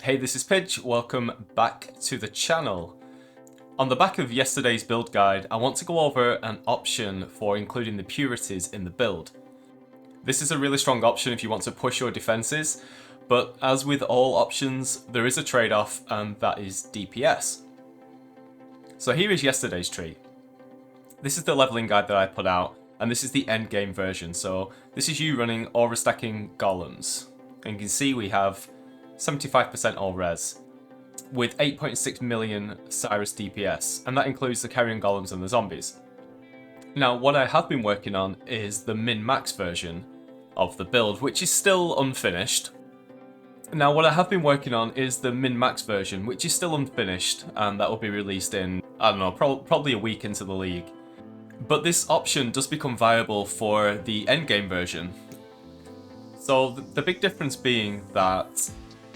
Hey, this is Pidge, welcome back to the channel. On the back of yesterday's build guide, I want to go over an option for including the Purities in the build. This is a really strong option if you want to push your defenses, but as with all options, there is a trade-off, and that is DPS. So here is yesterday's tree. This is the leveling guide that I put out, and this is the end game version. So this is you running aura stacking golems. And you can see we have 75% all res, with 8.6 million Cyrus DPS, and that includes the Carrion golems and the zombies. Now, what I have been working on is the min-max version of the build, which is still unfinished. And that will be released in, I don't know, probably a week into the league. But this option does become viable for the endgame version. So the big difference being that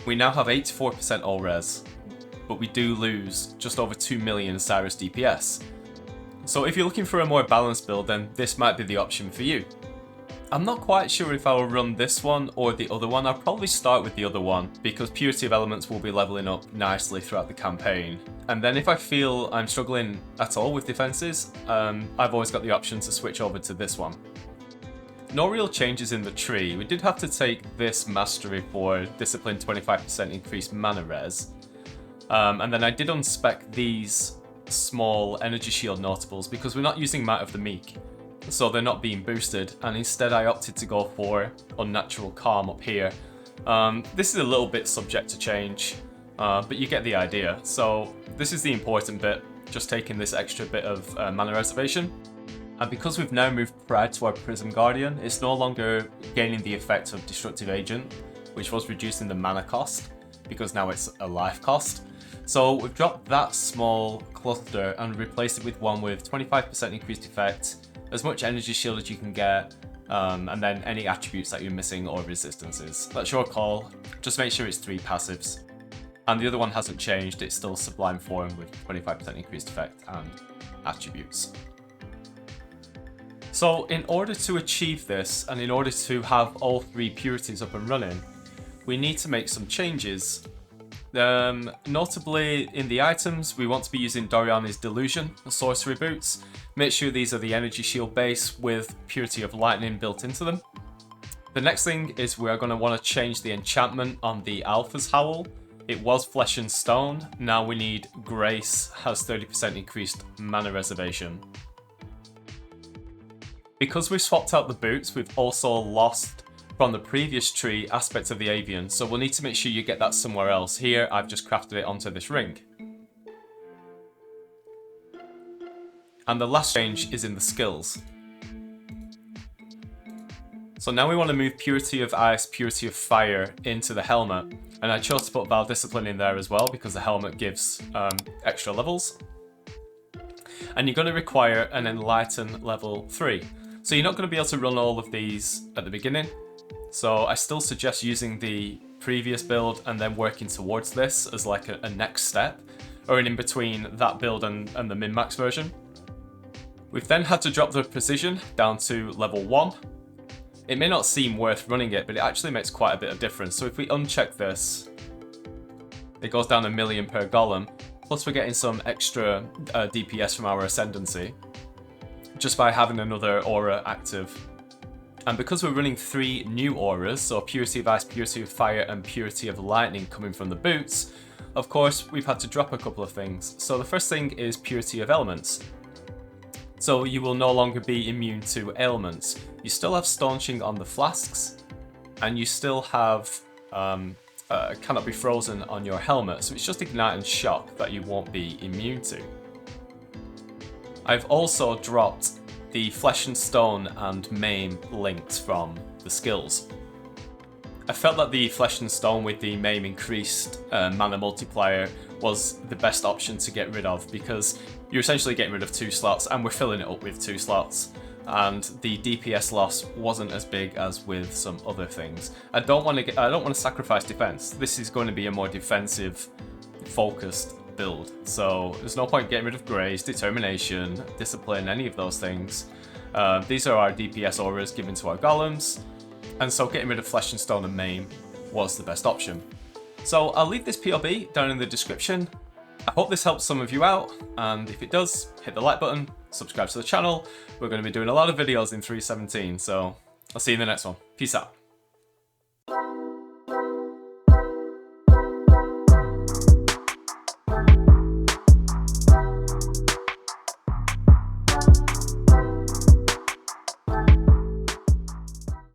we now have 84% all res, but we do lose just over 2 million Cyrus DPS. So if you're looking for a more balanced build, then this might be the option for you. I'm not quite sure if I will run this one or the other one. I'll probably start with the other one because Purity of Elements will be leveling up nicely throughout the campaign. And then if I feel I'm struggling at all with defenses, I've always got the option to switch over to this one. No real changes in the tree. We did have to take this mastery for discipline 25% increased mana res. And then I did unspec these small energy shield notables because we're not using Might of the Meek. So they're not being boosted, and instead I opted to go for Unnatural Calm up here. This is a little bit subject to change, but you get the idea. So this is the important bit, just taking this extra bit of mana reservation. And because we've now moved Pride to our Prism Guardian, it's no longer gaining the effect of Destructive Agent, which was reducing the mana cost, because now it's a life cost. So we've dropped that small cluster and replaced it with one with 25% increased effect, as much energy shield as you can get, and then any attributes that you're missing or resistances. That's your call, just make sure it's 3 passives. And the other one hasn't changed, it's still Sublime Form with 25% increased effect and attributes. So in order to achieve this, and in order to have all 3 Purities up and running, we need to make some changes. Notably, in the items, we want to be using Doriani's Delusion, the sorcery boots. Make sure these are the energy shield base with Purity of Lightning built into them. The next thing is we're going to want to change the enchantment on the Alpha's Howl. It was Flesh and Stone, now we need Grace, has 30% increased mana reservation. Because we've swapped out the boots, we've also lost from the previous tree aspects of the Avian, so we'll need to make sure you get that somewhere else. Here, I've just crafted it onto this ring. And the last change is in the skills. So now we want to move Purity of Ice, Purity of Fire into the helmet. And I chose to put Val Discipline in there as well because the helmet gives extra levels. And you're going to require an Enlighten level 3. So you're not going to be able to run all of these at the beginning. So I still suggest using the previous build and then working towards this as like a next step, or in between that build and the min-max version. We've then had to drop the precision down to level 1. It may not seem worth running it, but it actually makes quite a bit of difference. So if we uncheck this, it goes down 1 million per golem, plus we're getting some extra DPS from our Ascendancy, just by having another aura active. And because we're running 3 new auras, so Purity of Ice, Purity of Fire, and Purity of Lightning coming from the boots, of course, we've had to drop a couple of things. So the first thing is Purity of Elements. So you will no longer be immune to ailments. You still have Staunching on the flasks, and you still have Cannot Be Frozen on your helmet, so it's just Ignite and Shock that you won't be immune to. I've also dropped the Flesh and Stone and Maim links from the skills. I felt that the Flesh and Stone with the Maim increased mana multiplier was the best option to get rid of, because you're essentially getting rid of 2 slots and we're filling it up with 2 slots, and the DPS loss wasn't as big as with some other things. I don't want to sacrifice defense. This is going to be a more defensive focused build, so there's no point getting rid of Grace, Determination, Discipline, any of those things. These are our DPS auras given to our golems, and so getting rid of Flesh and Stone and Maim was the best option. So I'll leave this POB down in the description. I hope this helps some of you out, and if it does, hit the like button, subscribe to the channel. We're going to be doing a lot of videos in 3.17, so I'll see you in the next one. Peace out.